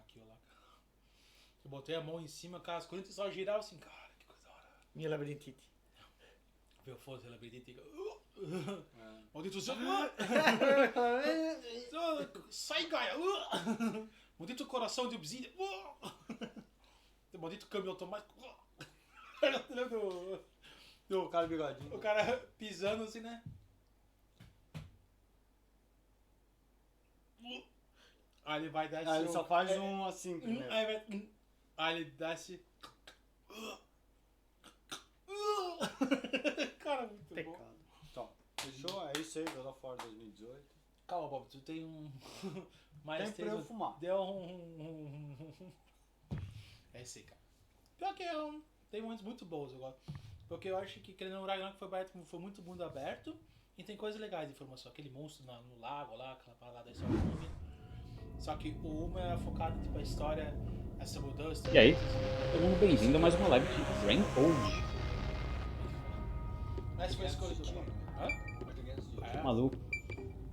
aqui, ó lá. Eu botei a mão em cima, cara, as correntes só giravam assim, cara, que coisa da hora. Minha labirintite. Viu, foda-se, labirintite. Maldito seu. Sai, Gaia! Maldito coração de obsidian. Maldito câmbio automático. O cara bigodinho. O cara pisando assim, né? Aí ele vai dar esse. Aí ele só faz um assim primeiro. Aí ele desce. Cara, muito Pecado. bom. Então, fechou? É isso aí, God of War 2018. Calma, Bob, tu tem um. Tem pra eu fumar. Deu É esse aí, cara. Pior que tem momentos muito bons, eu gosto. Porque eu acho que querendo o Ragnarok foi muito mundo aberto e tem coisas legais de informação. Aquele monstro no lago lá, aquela parada aí, só que o uma é focado tipo, a história, essa mudança. E aí, todo mundo bem-vindo a mais uma live de Raincold. Essa foi a escolha do jogo. Hã? Que maluco.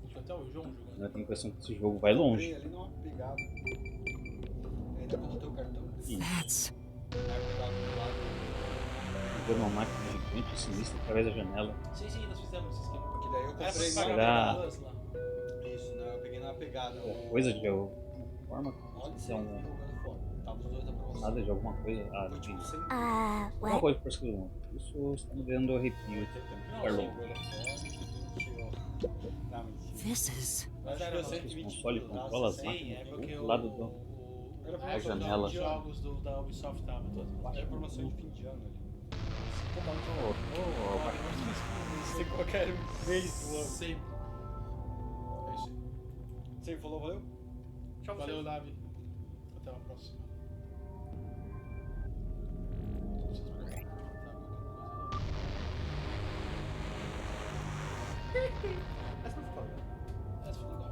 Deixa até o João jogando. Eu tenho a impressão que esse jogo vai longe. Ali numa pegada. Ainda quando o teu cartão. Sim. Ver uma máquina gigante e sinistra através da janela. Sim, nós fizemos esse esquema. Porque daí eu comprei Será? Isso, né? Eu peguei na pegada. Coisa de alguma forma? Pode Se ser é um jogando fora. Tava os dois da promoção. nada de alguma coisa. Ah, Foi tipo entendi. 100. Alguma coisa por isso. Isso está me dando arrepio. Não, mentira. This is. Acho que eu sempre Esse console controla as Sim, máquinas é do porque outro lado do. a janela. Os jogos da Ubisoft tava todos. Era promoção de fim de ano ali. Você qualquer vez do ano. Sempre. É isso aí. Você falou, valeu? Tchau, Valeu, Lavi. Até uma próxima. Essa não ficou legal. Essa foi legal.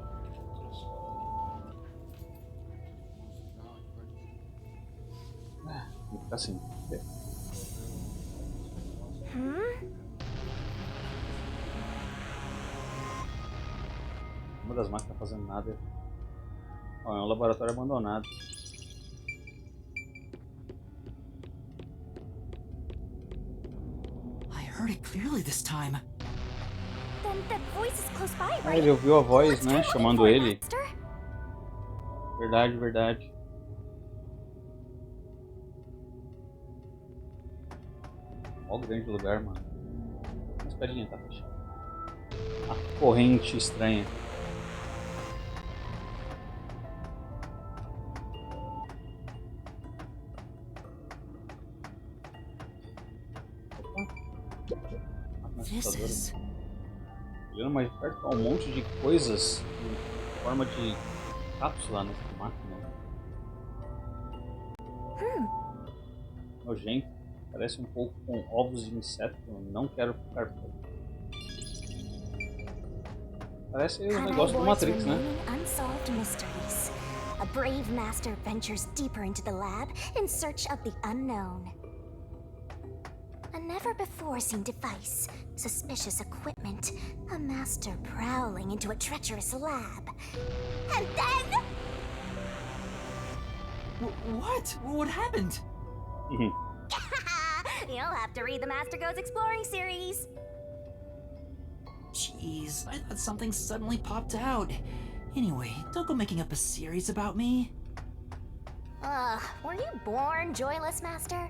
Vou ficar assim. Uma das máquinas tá fazendo nada. Ó, é um laboratório abandonado. I heard it clearly this time. Then that voice is close by, Ah, right? ele ouviu a voz, Let's né? try looking Chamando for it, ele. Master. Verdade, verdade. Ó o grande lugar, mano. Uma espadinha tá fechada. A corrente estranha. Opa. Máquina This assustadora. is. Olhando mais de perto, há um monte de coisas em forma de cápsula nessa máquina. Nojento. Parece um pouco com ovos de inseto. Não quero ficar perto. Parece o negócio do Matrix, né? Unsolved mysteries. A brave master ventures deeper into the lab in search of the unknown. A never-before-seen device, suspicious equipment, a master prowling into a treacherous lab. And then... What? What happened? You'll have to read the Master Goes Exploring series. Jeez, I thought something suddenly popped out. Anyway, don't go making up a series about me. Were you born joyless, Master?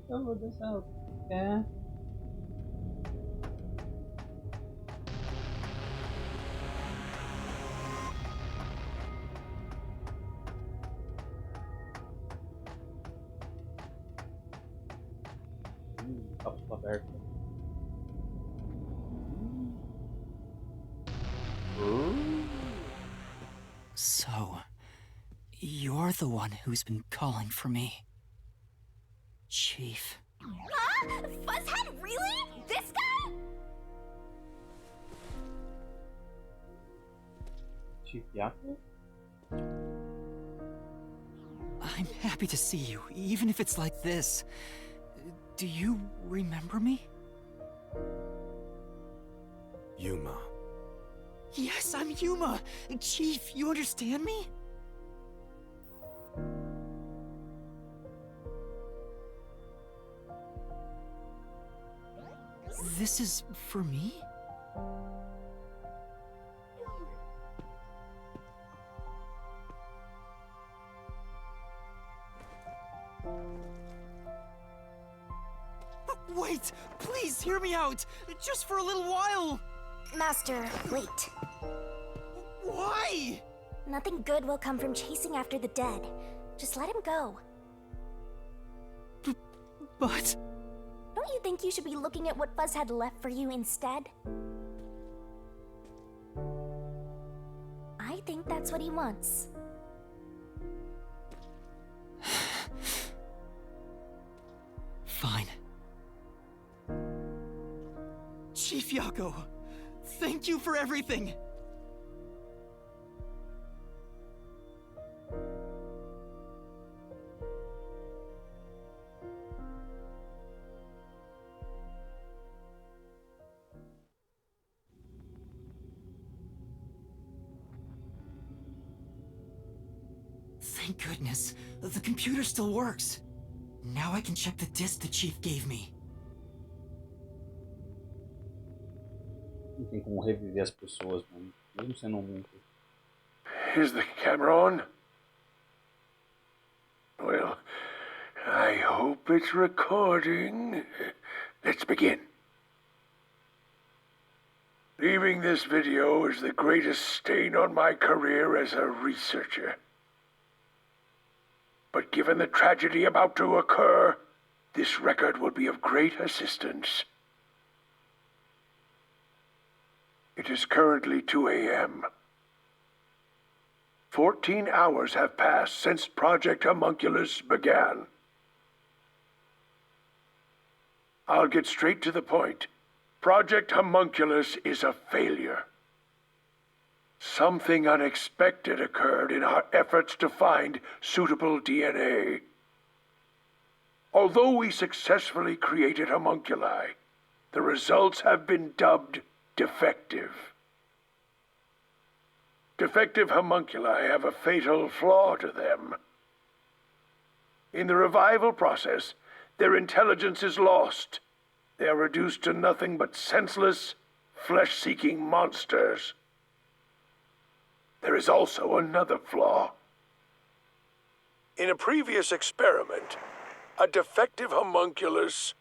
Eu vou deixar. É. Cápsula aberta. So, you're the one who's been calling for me. Chief. Huh? Fuzzhead, really? This guy? Chief Yaku? I'm happy to see you, even if it's like this. Do you remember me? Yuma. Yes, I'm Yuma! Chief, you understand me? This is for me? Wait! Please hear me out! Just for a little while! Master, wait. Why? Nothing good will come from chasing after the dead. Just let him go. But... Don't you think you should be looking at what Fuzzhead left for you instead? I think that's what he wants. Fine. Chief Yako, thank you for everything! Thank goodness, the computer still works. Now I can check the disk the Chief gave me. Não tem como reviver as pessoas, mano. Mesmo sendo muito. Is the camera on? Well, I hope it's recording. Let's begin. Leaving this video is the greatest stain on my career as a researcher. But given the tragedy about to occur, this record will be of great assistance. It is currently 2 a.m. 14 hours have passed since Project Homunculus began. I'll get straight to the point. Project Homunculus is a failure. Something unexpected occurred in our efforts to find suitable DNA. Although we successfully created homunculi, the results have been dubbed defective. Defective homunculi have a fatal flaw to them. In the revival process, their intelligence is lost. They are reduced to nothing but senseless, flesh-seeking monsters. There is also another flaw. In a previous experiment, a defective homunculus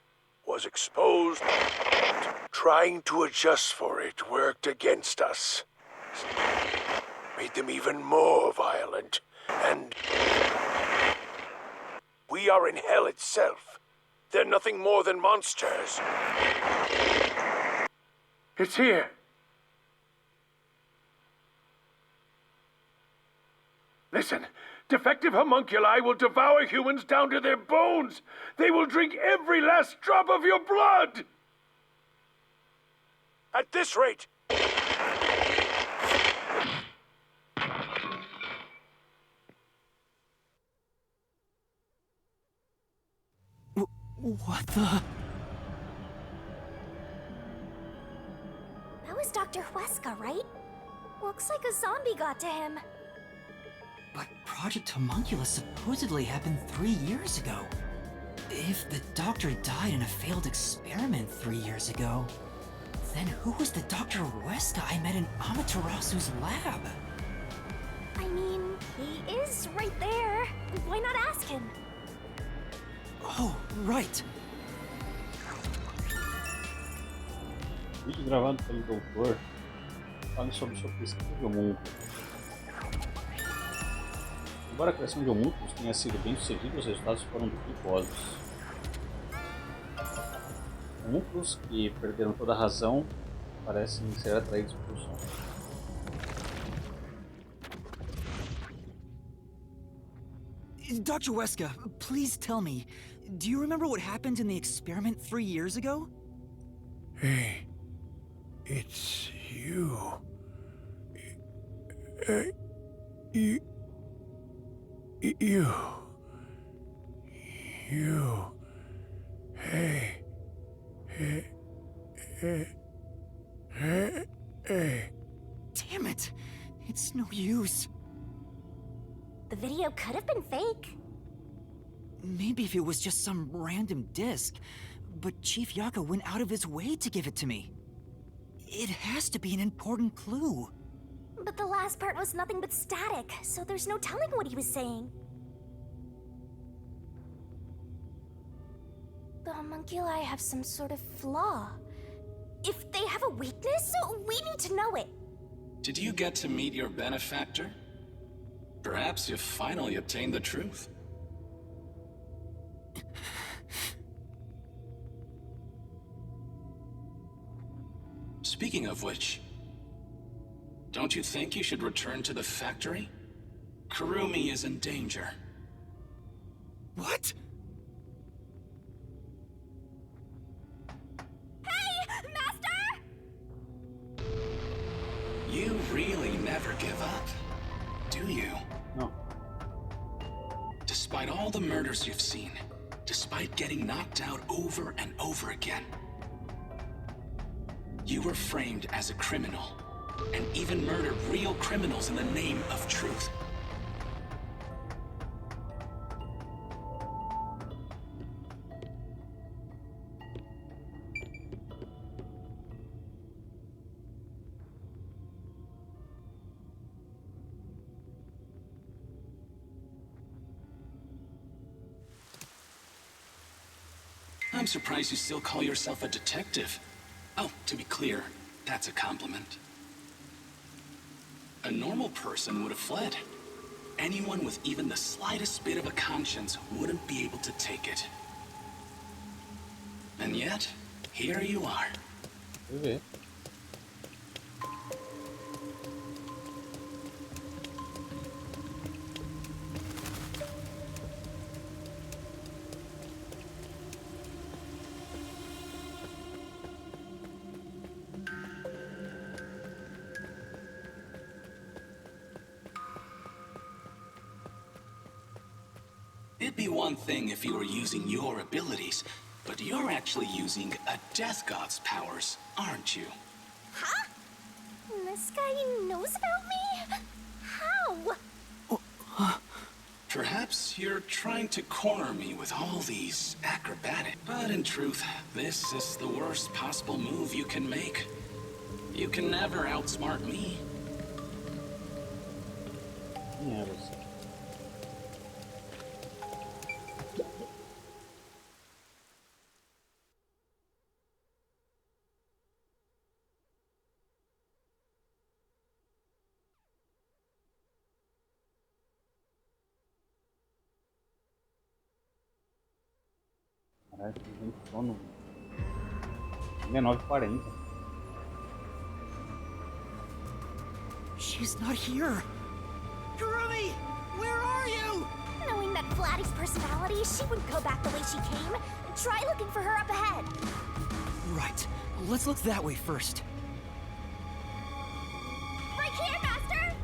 was exposed. Trying to adjust for it worked against us. Made them even more violent, and we are in hell itself. They're nothing more than monsters. It's here. Listen, defective homunculi will devour humans down to their bones. They will drink every last drop of your blood. At this rate... What the... That was Dr. Huesca, right? Looks like a zombie got to him. But Project Homunculus supposedly happened 3 years ago. If the doctor died in a failed experiment 3 years ago, then who was the Dr. Huesca I met in Amaterasu's lab? I mean, he is right there. Why not ask him? Oh, right. Vídeo gravado pelo doutor fala sobre sua pesquisa de homúnculos. Embora a criação de homúnculos tenha sido bem sucedida, os resultados foram duvidosos. Homúnculos que perderam toda a razão parecem ser atraídos pelo som. Dr. Weska, please tell me, do you remember what happened in the experiment 3 years ago? Hey, it's you. You. You. Hey. Hey. Damn it! It's no use. The video could have been fake. Maybe if it was just some random disc, but Chief Yaka went out of his way to give it to me. It has to be an important clue. But the last part was nothing but static, so there's no telling what he was saying. The homunculi have some sort of flaw. If they have a weakness, we need to know it. Did you get to meet your benefactor? Perhaps you've finally obtained the truth. Speaking of which, don't you think you should return to the factory? Kurumi is in danger. What? Hey, Master! You really never give up, do you? No. Despite all the murders you've seen, despite getting knocked out over and over again, you were framed as a criminal, and even murdered real criminals in the name of truth. I'm surprised you still call yourself a detective. Oh, to be clear, that's a compliment. A normal person would have fled. Anyone with even the slightest bit of a conscience wouldn't be able to take it. And yet, here you are. Deixa eu ver. It'd be one thing if you were using your abilities, but you're actually using a Death God's powers, aren't you? Huh? This guy knows about me? How? Perhaps you're trying to corner me with all these acrobatic. But in truth, this is the worst possible move you can make. You can never outsmart me. Quem é você? Caralho, tem sono. 19h40. She's not here. Kurumi! Where are you? Knowing that Flatty's personality, she wouldn't go back the way she came. Try looking for her up ahead. Right. Let's look that way first. Right here, Master!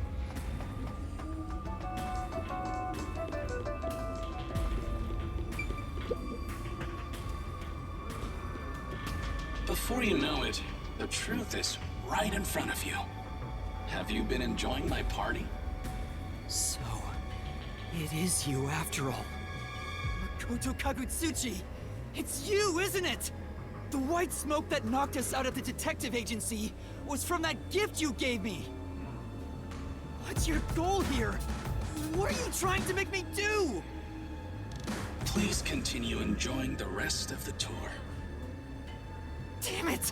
Before you know it, the truth is right in front of you. Have you been enjoying my party? So, it is you after all. Makoto Kagutsuchi! It's you, isn't it? The white smoke that knocked us out of the detective agency was from that gift you gave me! What's your goal here? What are you trying to make me do? Please continue enjoying the rest of the tour. Damn it!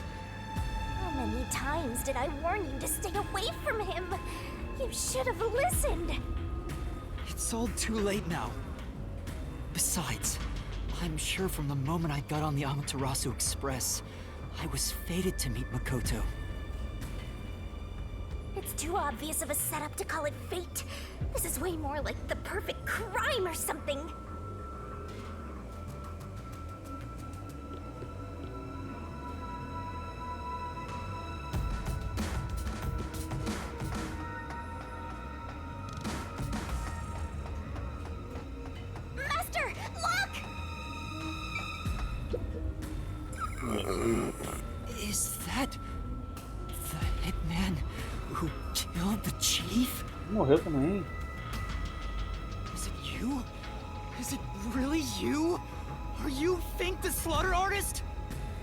How many times did I warn you to stay away from him? You should have listened. It's all too late now. Besides, I'm sure from the moment I got on the Amaterasu Express, I was fated to meet Makoto. It's too obvious of a setup to call it fate. This is way more like the perfect crime or something. Master, look! Is that the hitman who killed the chief? Morreu também. Is it you? Is it really you? Are you Fink the slaughter artist?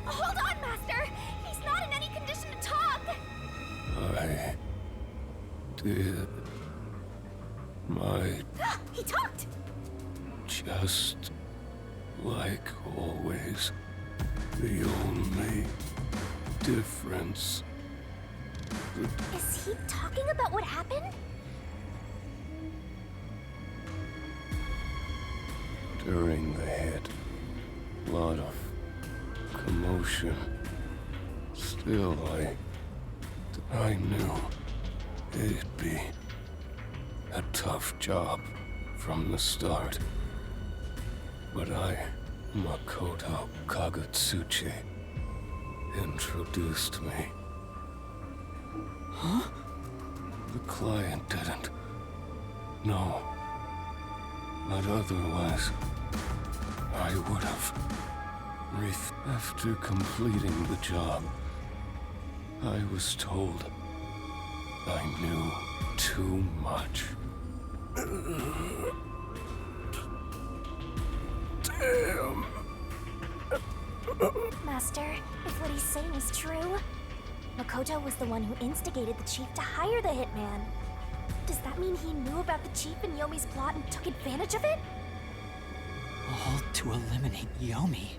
Hold on, Master! He's not in any condition to talk! I did my He talked! just like always. The only difference. Is he talking about what happened? During the hit, lot of commotion. Still, I knew it'd be a tough job from the start. But Makoto Kagutsuchi, introduced me. Huh? The client didn't. No. But otherwise, I would have. After completing the job, I was told I knew too much. Damn. Master, if what he's saying is true, Makoto was the one who instigated the chief to hire the hitman. Does that mean he knew about the chief and Yomi's plot and took advantage of it? All to eliminate Yomi.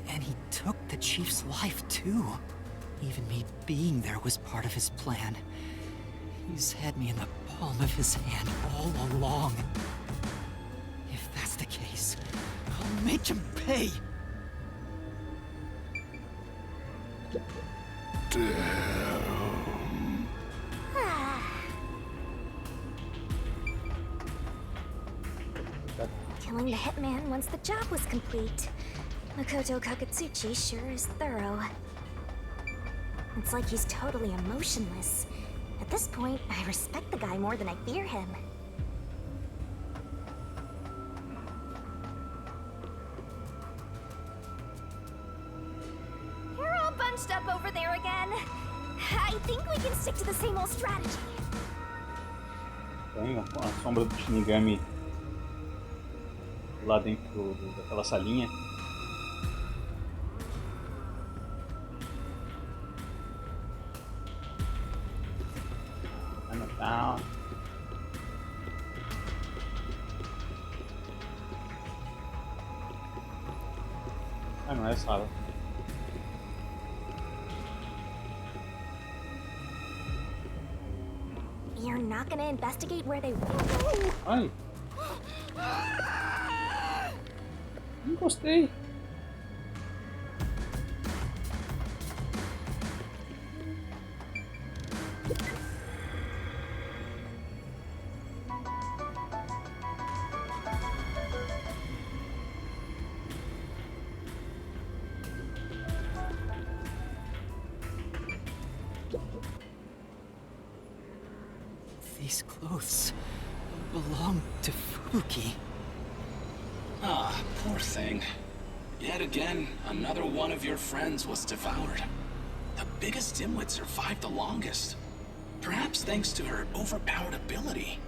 And he took the chief's life too. Even me being there was part of his plan. He's had me in the palm of his hand all along. If that's the case, I'll make him pay. Damn. Killing the hitman once the job was complete. Makoto Kagutsuchi sure is thorough. It's like he's totally emotionless. At this point, I respect the guy more than I fear him. You're all bunched up over there again. I think we can stick to the same old strategy. Tem a sombra do Shinigami lá dentro daquela salinha. Down. Ah, não é sala. You're not gonna investigate where they... Ai! Não gostei. These clothes belong to Fubuki. Ah, poor thing. Yet again, another one of your friends was devoured. The biggest dimwit survived the longest. Perhaps thanks to her overpowered ability.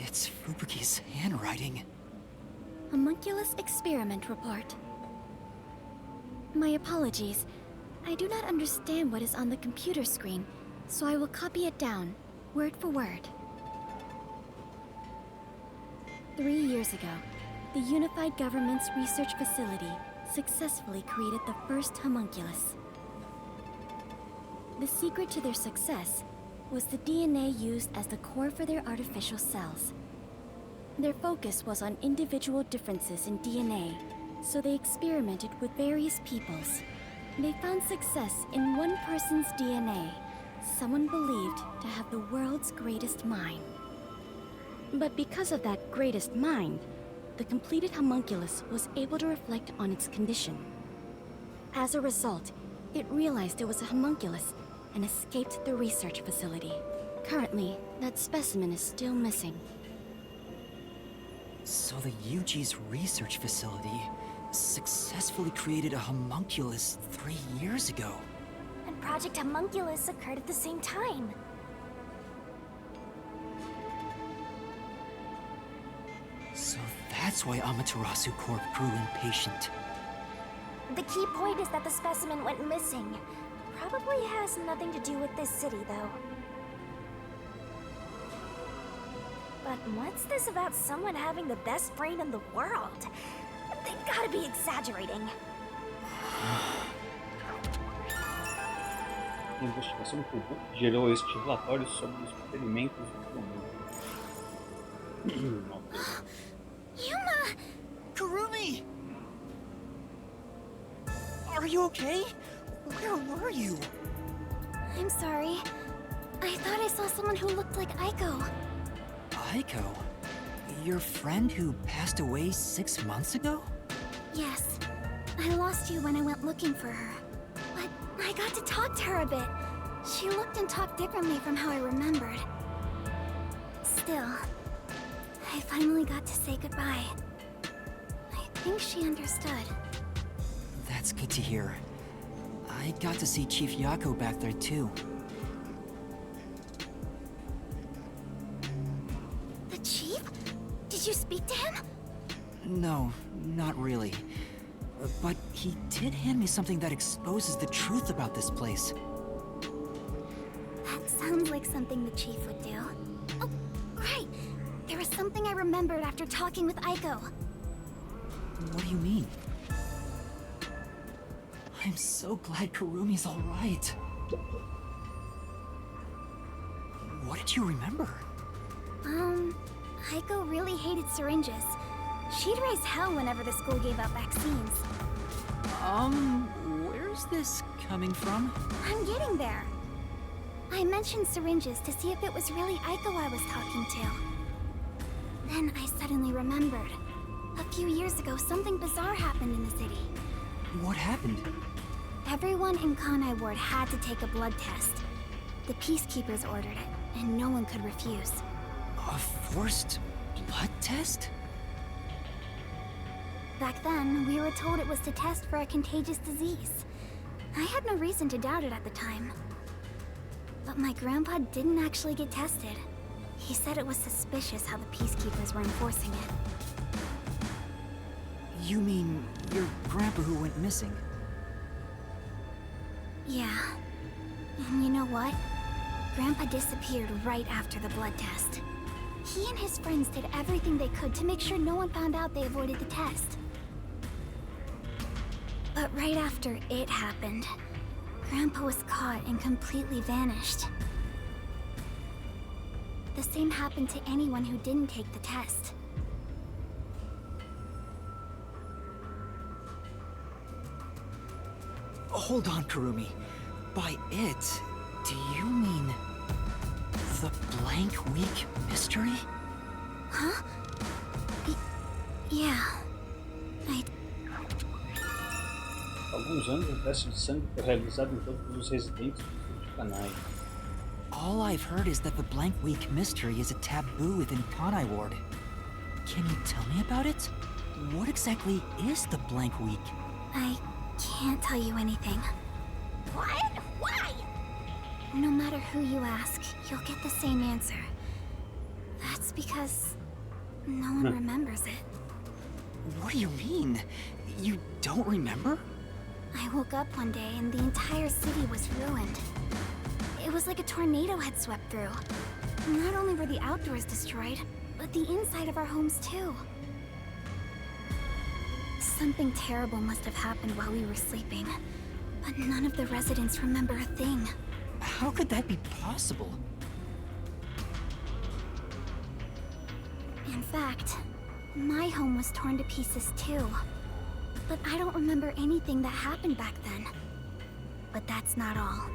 It's Fubuki's handwriting. Homunculus experiment report. My apologies. I do not understand what is on the computer screen, so I will copy it down, word for word. 3 years ago, the Unified Government's research facility successfully created the first homunculus. The secret to their success was the DNA used as the core for their artificial cells. Their focus was on individual differences in DNA, so they experimented with various peoples, They found success in one person's DNA, someone believed to have the world's greatest mind. But because of that greatest mind, the completed homunculus was able to reflect on its condition. As a result, it realized it was a homunculus and escaped the research facility. Currently, that specimen is still missing. So the UG's research facility successfully created a homunculus 3 years ago. And Project Homunculus occurred at the same time. So that's why Amaterasu Corp grew impatient. The key point is that the specimen went missing. Probably has nothing to do with this city, though. But what's this about someone having the best brain in the world? They gotta be exaggerating. A investigação do grupo gerou este relatório sobre os experimentos do mundo. Yuma! Kurumi! Are you okay? Where were you? I'm sorry. I thought I saw someone who looked like Aiko. Aiko? Your friend who passed away 6 months ago? Yes. I lost you when I went looking for her. But I got to talk to her a bit. She looked and talked differently from how I remembered. Still, I finally got to say goodbye. I think she understood. That's good to hear. I got to see Chief Yako back there too. The chief? Did you speak to him? No, not really. But he did hand me something that exposes the truth about this place. That sounds like something the chief would do. Oh, right. There was something I remembered after talking with Aiko. What do you mean? I'm so glad Kurumi's all right. What did you remember? Aiko really hated syringes. She'd raise hell whenever the school gave out vaccines. Where's this coming from? I'm getting there. I mentioned syringes to see if it was really Aiko I was talking to. Then I suddenly remembered. A few years ago, something bizarre happened in the city. What happened? Everyone in Kanai Ward had to take a blood test. The Peacekeepers ordered it, and no one could refuse. A forced blood test? Back then, we were told it was to test for a contagious disease. I had no reason to doubt it at the time. But my grandpa didn't actually get tested. He said it was suspicious how the Peacekeepers were enforcing it. You mean your grandpa who went missing? Yeah. And you know what? Grandpa disappeared right after the blood test. He and his friends did everything they could to make sure no one found out they avoided the test. But right after it happened, Grandpa was caught and completely vanished. The same happened to anyone who didn't take the test. Hold on, Kurumi. By it, do you mean the blank week mystery? Huh? Yeah. Alguns anos, um teste de sangue foi realizado em todos os residentes do sul de Kanai. All I've heard is that the blank week mystery is a taboo within Kanai Ward. Can you tell me about it? What exactly is the blank week? I can't tell you anything. What? Why? No matter who you ask, you'll get the same answer. That's because no one remembers it. What do you mean? You don't remember? I woke up one day and the entire city was ruined. It was like a tornado had swept through. Not only were the outdoors destroyed, but the inside of our homes too. Something terrible must have happened while we were sleeping, but none of the residents remember a thing. How could that be possible? In fact, my home was torn to pieces too. But I don't remember anything that happened back then. But that's not all.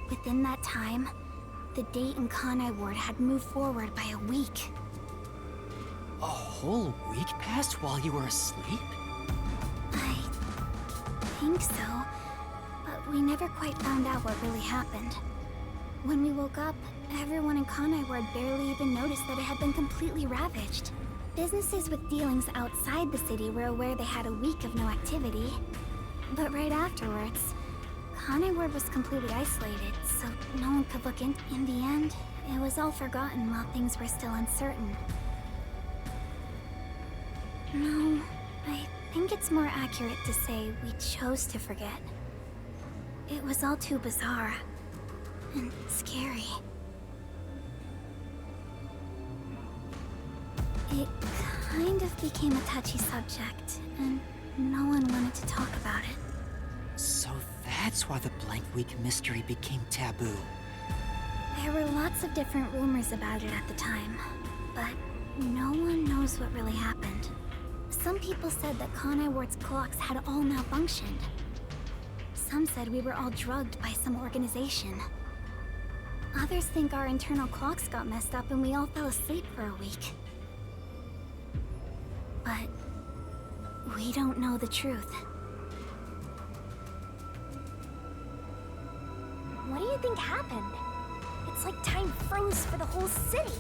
Within that time, the date in Kanai Ward had moved forward by a week. A whole week passed while you were asleep? I think so, but we never quite found out what really happened. When we woke up, everyone in Kanai Ward barely even noticed that it had been completely ravaged. Businesses with dealings outside the city were aware they had a week of no activity. But right afterwards, Kanai Ward was completely isolated, so no one could look in. In the end, it was all forgotten while things were still uncertain. No, I think it's more accurate to say we chose to forget. It was all too bizarre and scary. It kind of became a touchy subject, and no one wanted to talk about it. So that's why the blank week mystery became taboo. There were lots of different rumors about it at the time, but no one knows what really happened. Some people said that Kanai Ward's clocks had all malfunctioned. Some said we were all drugged by some organization. Others think our internal clocks got messed up and we all fell asleep for a week. But we don't know the truth. What do you think happened? It's like time froze for the whole city.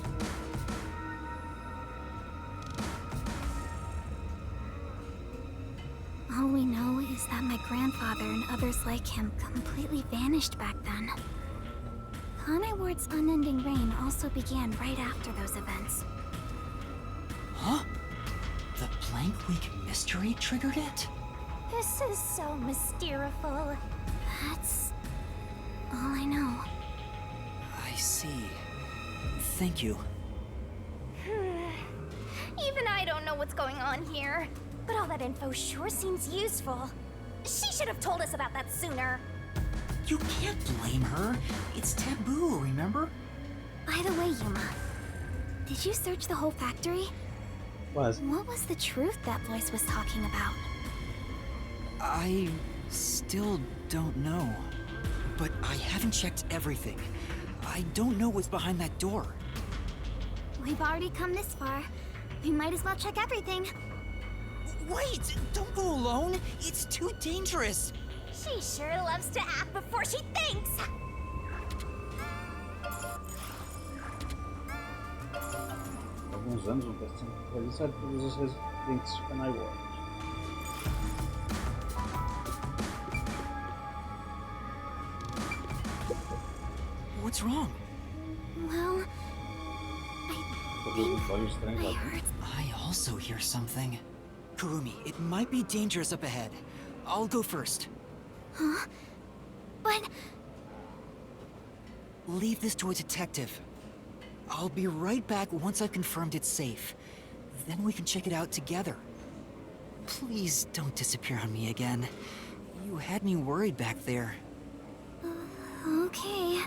All we know is that my grandfather and others like him completely vanished back then. Kanai Ward's unending reign also began right after those events. Huh? The blank week mystery triggered it? This is so mysteriful. That's all I know. I see. Thank you. Even I don't know what's going on here. But all that info sure seems useful. She should have told us about that sooner. You can't blame her. It's taboo, remember? By the way, Yuma, did you search the whole factory? Was. What was the truth that voice was talking about? I still don't know. But I haven't checked everything. I don't know what's behind that door. We've already come this far. We might as well check everything. Wait! Don't go alone! It's too dangerous! She sure loves to act before she thinks. Alguns anos um testando para realizar todos os residentes de Kanai Ward. What's wrong? Well, I think Olhos estranhos I lá dentro. heard. I also hear something. Kurumi, it might be dangerous up ahead. I'll go first. Huh? But Leave this to a detective. I'll be right back once I've confirmed it's safe. Then we can check it out together. Please don't disappear on me again. You had me worried back there. okay.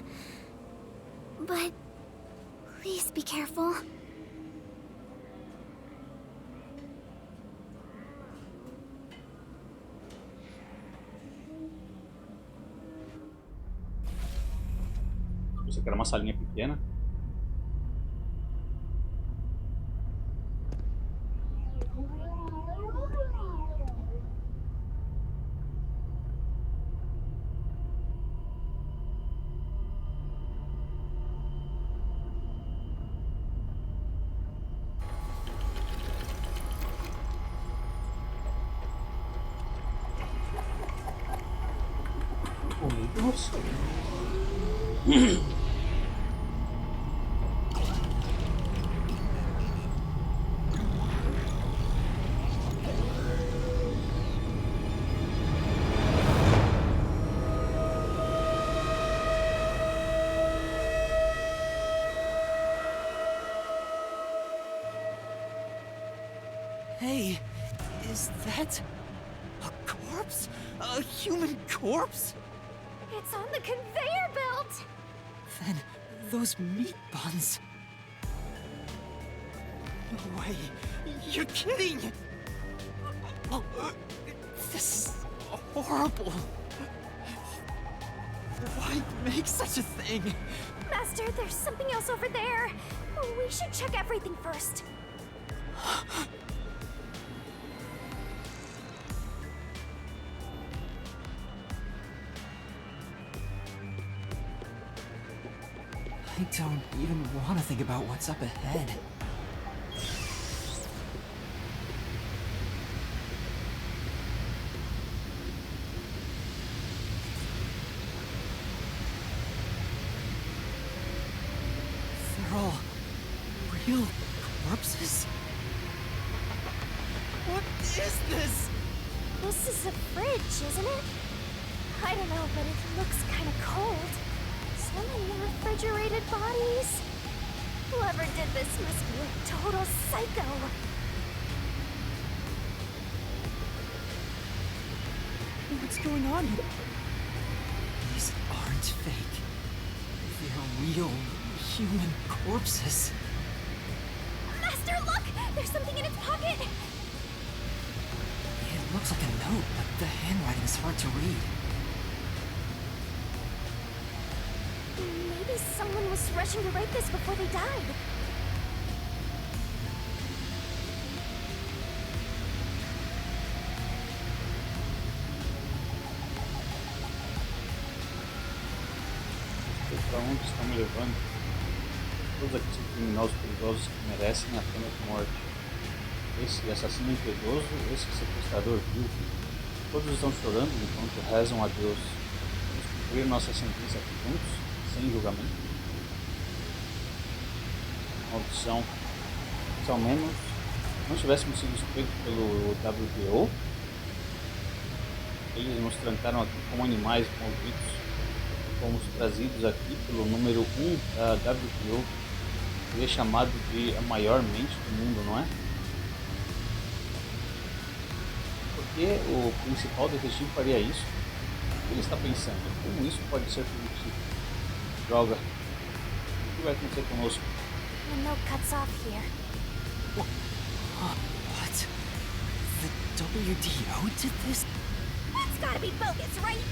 But please be careful. Você quer uma salinha pequena? Nossa. Hey, is that a corpse? A human corpse? It's on the conveyor belt. Then those meat buns. No way. You're kidding! This is horrible. Why make such a thing? Master, there's something else over there. We should check everything first. I don't even want to think about what's up ahead. They're all real corpses? What is this? This is a fridge, isn't it? I don't know, but it looks kind of cold. So many refrigerated bodies. Whoever did this must be a total psycho. What's going on here? These aren't fake. They're real human corpses. Master, look! There's something in its pocket! It looks like a note, but the handwriting is hard to read. Maybe someone was rushing to write this before they died. Pra onde estão me levando? Todos aqui são criminosos perigosos que merecem a pena de morte. Esse assassino impiedoso, esse sequestrador vil. Todos estão chorando enquanto rezam a Deus. Vamos cumprir nossa sentença aqui juntos, sem julgamento. Maldição. Se ao menos não tivéssemos sido suspeitos pelo WBO, eles nos trancaram aqui como animais malditos. Fomos trazidos aqui pelo número 1 da WBO. Ele é chamado de a maior mente do mundo, não é? Por que o principal detetive faria isso? O que ele está pensando? Como isso pode ser permitido? Droga. O que vai acontecer conosco? The note cuts off here. What? The WDO did this? That's gotta be bogus, right?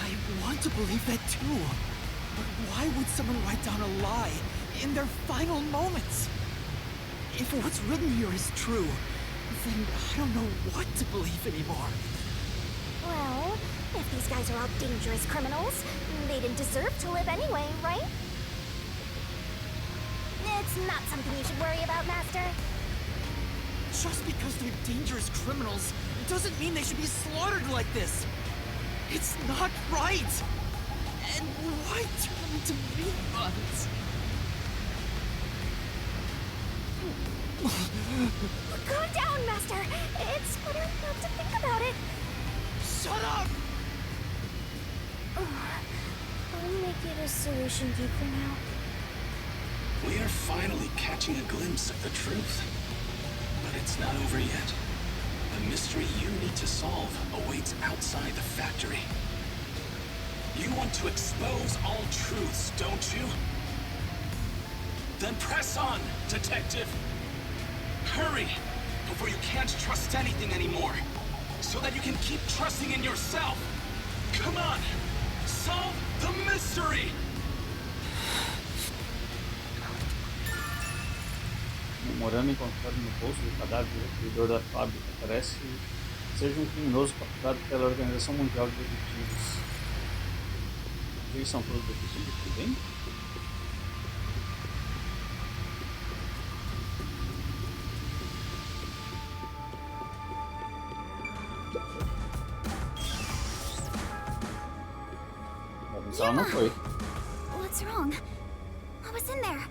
I want to believe that too. But why would someone write down a lie in their final moments? If what's written here is true, then I don't know what to believe anymore. Well, if these guys are all dangerous criminals, they didn't deserve to live anyway, right? It's not something you should worry about, Master. Just because they're dangerous criminals doesn't mean they should be slaughtered like this. It's not right! And why turn them into meat buns? Calm down, Master. It's better not to think about it. Shut up! I'll make it a solution key for now. We are finally catching a glimpse of the truth. But it's not over yet. The mystery you need to solve awaits outside the factory. You want to expose all truths, don't you? Then press on, detective! Hurry, before you can't trust anything anymore, so that you can keep trusting in yourself! Come on! Solve the mystery! Memorando encontrado no bolso do cadáver do requeridor da fábrica, parece ser de um criminoso capturado pela Organização Mundial de Detetives. Eles são todos detetives também? Ela não foi. What's wrong? What was in there?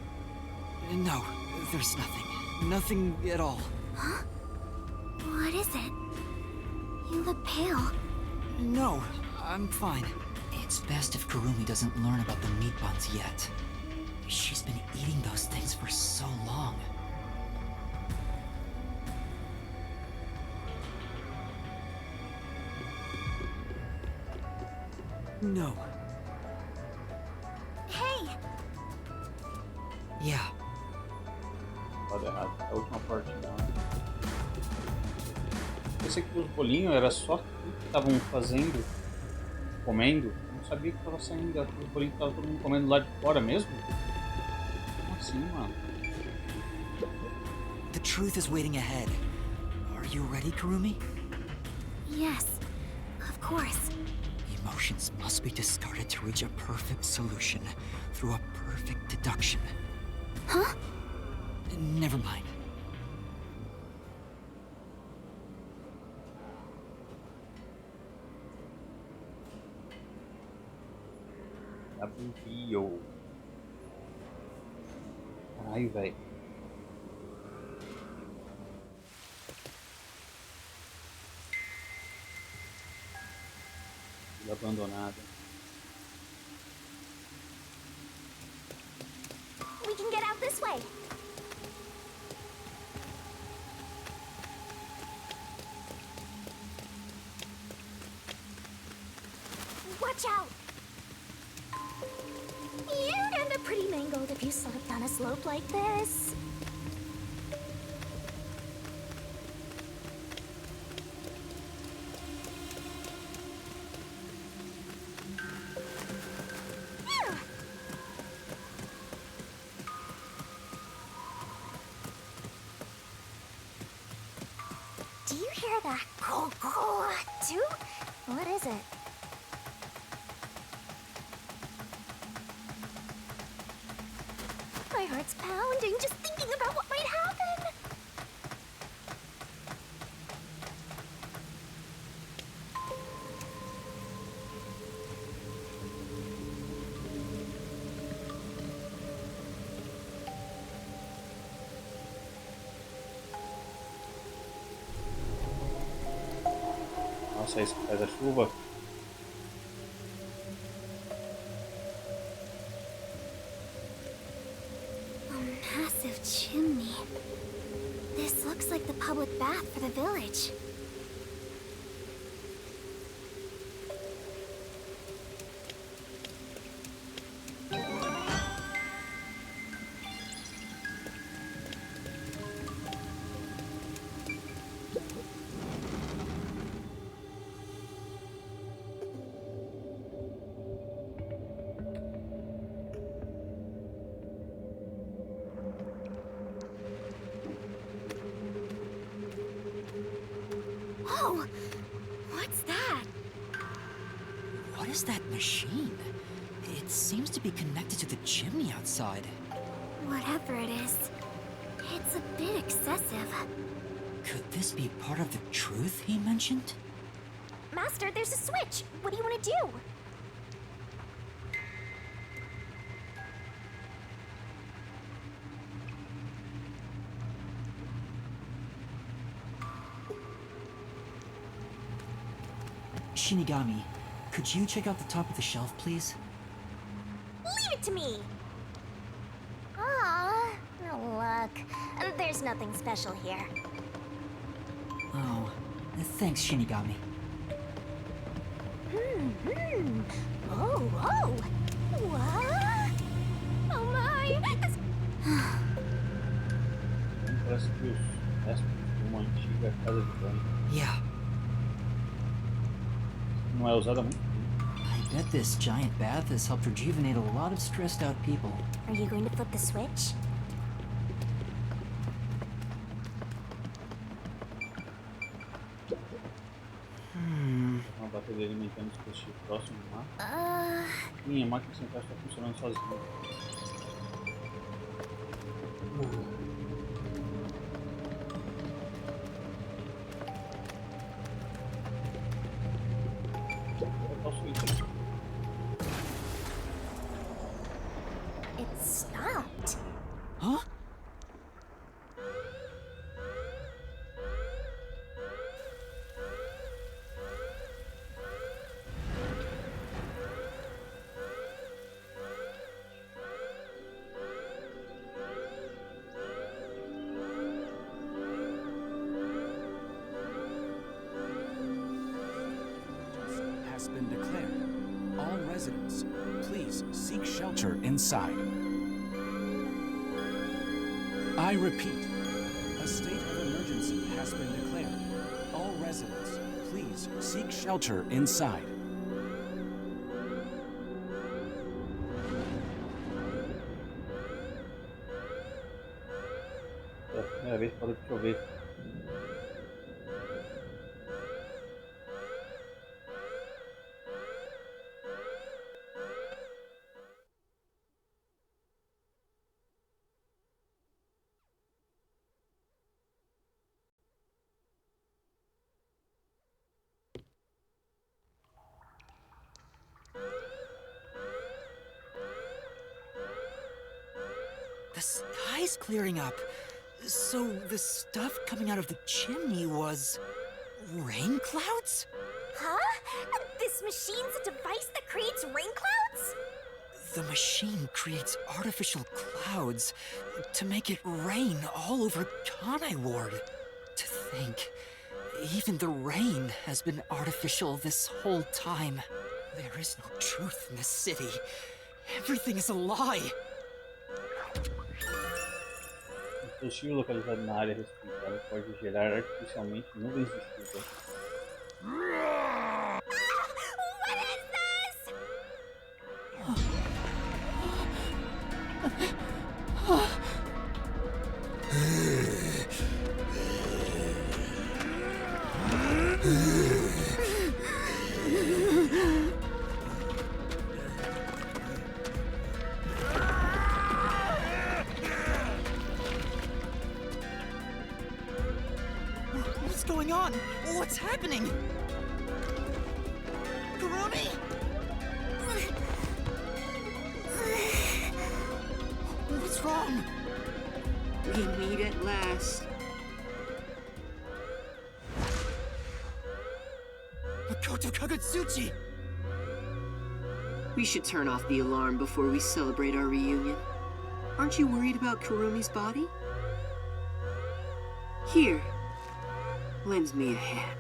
No, there's nothing. Nothing at all. Huh? What is it? You look pale. No, I'm fine. It's best if Kurumi doesn't learn about the meat buns yet. She's been eating those things for so long. No. Hey! Yeah. Lado errado, a última parte não. Pensei que os bolinhos era só que estavam fazendo comendo. Eu não sabia que tava saindo, aquele bolinho que tava todo mundo comendo lá de fora mesmo. Como assim, mano? The truth is waiting ahead. Are you ready, Kurumi? Yes, of course. Emotions must be discarded to reach a perfect solution through a perfect deduction. Huh? Never mind. WBO. Caralho, velho. Vila abandonada. We can get out this way. Watch out! You'd end up pretty mangled if you slipped on a slope like this. Phew. Do you hear that? Too? What is it? My heart's pounding just thinking about what might happen. Nossa, isso que faz a chuva. A massive chimney. This looks like the public bath for the village. Whoa! What's that? What is that machine? It seems to be connected to the chimney outside. Whatever it is, it's a bit excessive. Could this be part of the truth he mentioned? Master, there's a switch. What do you want to do? Shinigami, could you check out the top of the shelf, please? Leave it to me. Ah, look. There's nothing special here. Oh, thanks, Shinigami. Oh, oh. What? Oh my. This... Parece que os restos de uma antiga casa de banho. Yeah, Não é usada há muito tempo. I bet this giant bath has helped rejuvenate a lot of stressed out people. Are you going to flip the switch? Uma bateria alimentando os postos próximo do mar. Sim, a máquina central está funcionando sozinha. Eu posso ir aqui. It stopped. Huh? Has been declared. All residents, please seek shelter inside. I repeat, a state of emergency has been declared. All residents, please seek shelter inside. vez parou de chover. The sky's clearing up. So the stuff coming out of the chimney was rain clouds? Huh? This machine's a device that creates rain clouds? The machine creates artificial clouds to make it rain all over Kanai Ward. To think, even the rain has been artificial this whole time. There is no truth in this city. Everything is a lie. O feixio localizado na área restrita pode gerar artificialmente nuvens de chuva. What is this? What's going on? What's happening? Kurumi! What's wrong? We meet at last. Makoto Kagutsuchi! We should turn off the alarm before we celebrate our reunion. Aren't you worried about Kurumi's body? Here, lend me a hand.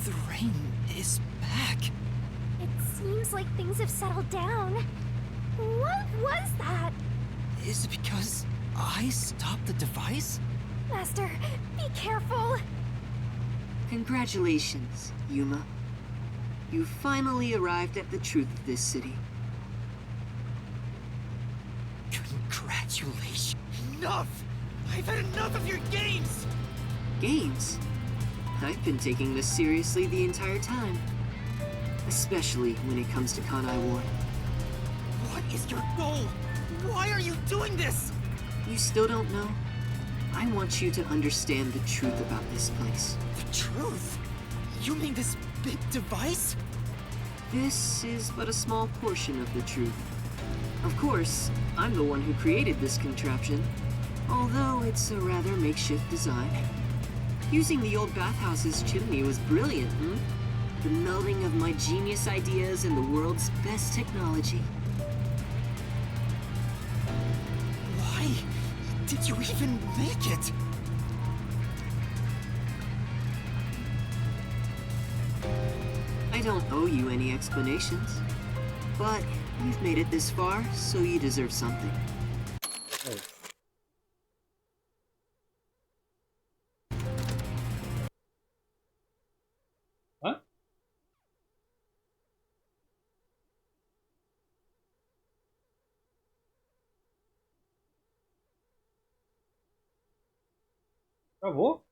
The rain is back. It seems like things have settled down. What was that? Is it because I stopped the device? Master, be careful. Congratulations, Yuma. You finally arrived at the truth of this city. Congratulations. Enough! I've had enough of your games! Games? I've been taking this seriously the entire time. Especially when it comes to Kanai Ward. What is your goal? Why are you doing this? You still don't know? I want you to understand the truth about this place. The truth? You mean this big device? This is but a small portion of the truth. Of course, I'm the one who created this contraption, although it's a rather makeshift design. Using the old bathhouse's chimney was brilliant, hmm? The melding of my genius ideas and the world's best technology. Why did you even make it? I don't owe you any explanations. But you've made it this far, so you deserve something. Hã? Travou?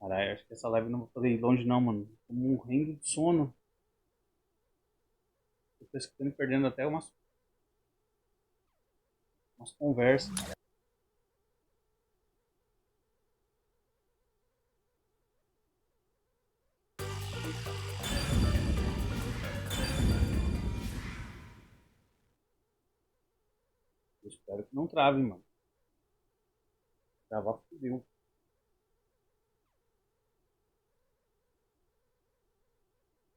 Caralho, acho que essa live eu não vou poder ir longe não, mano. Tô morrendo de sono. Tô pesquisando e perdendo até umas conversas. Eu espero que não trave, mano. Travar fudeu.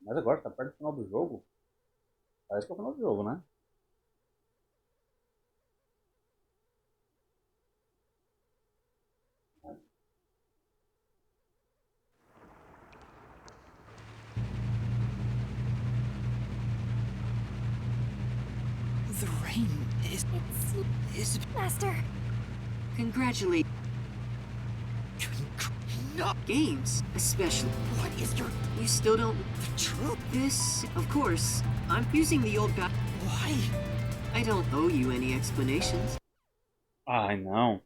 Mas agora tá perto do final do jogo. Parece que é o final do jogo, né? The rain is Master, Congratulate not games, especially. what is your You still don't. the truth? This, of course, I'm using the old guy. Why? I don't owe you any explanations. Ai, não.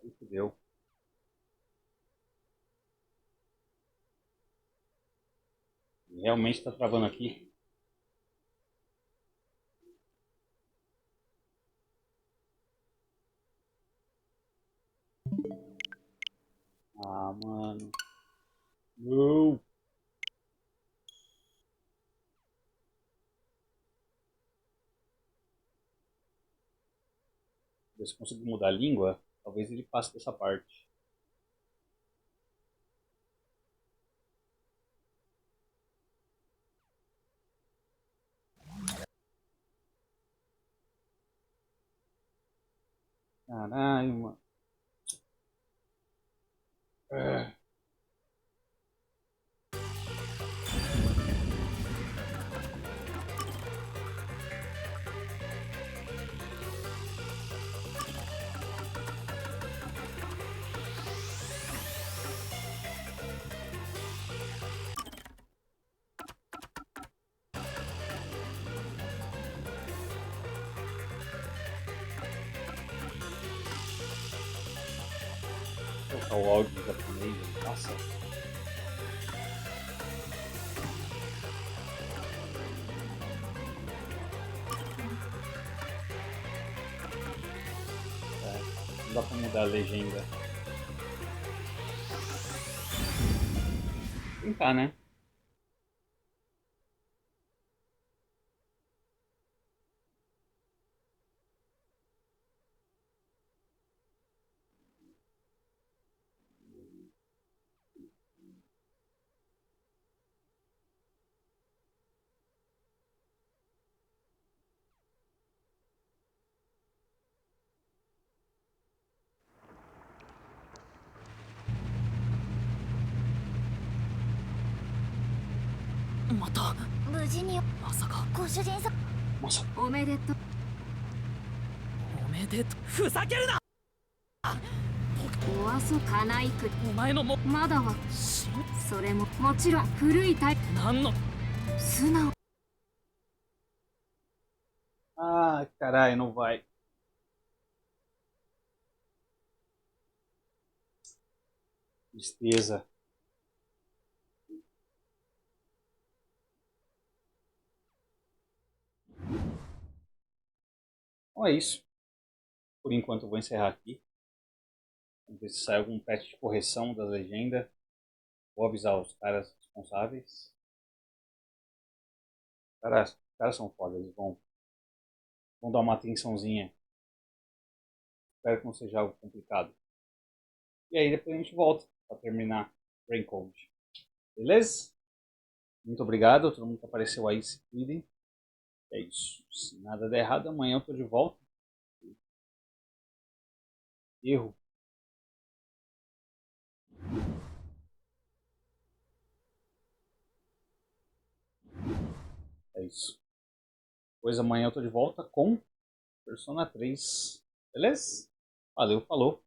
Aí fudeu. Realmente tá travando aqui. Ah, mano. Não. Se eu conseguir mudar a língua, talvez ele passe dessa parte. Caralho, mano. Ah. Vou colocar o áudio em japonês. Nossa. É, não dá pra mudar a legenda. Brincar, né? Mata. 無事にまさかご主人さん。 Nossa. おめでとう。おめでとう。ふざけるな。おあそかないく。お前のもまだは。しそれも、もちろん、古いタイプ。何の素直。 Ah, caralho, não vai. Tristeza. Então é isso. Por enquanto eu vou encerrar aqui. Vamos ver se sai algum patch de correção da legenda. Vou avisar os caras responsáveis. Os caras são foda, eles vão dar uma atençãozinha. Espero que não seja algo complicado. E aí depois a gente volta para terminar Brain Code. Beleza? Muito obrigado, todo mundo que apareceu aí, se cuidem. É isso. Se nada der errado, amanhã eu tô de volta. Erro. É isso. Depois amanhã eu tô de volta com Persona 3. Beleza? Valeu, falou.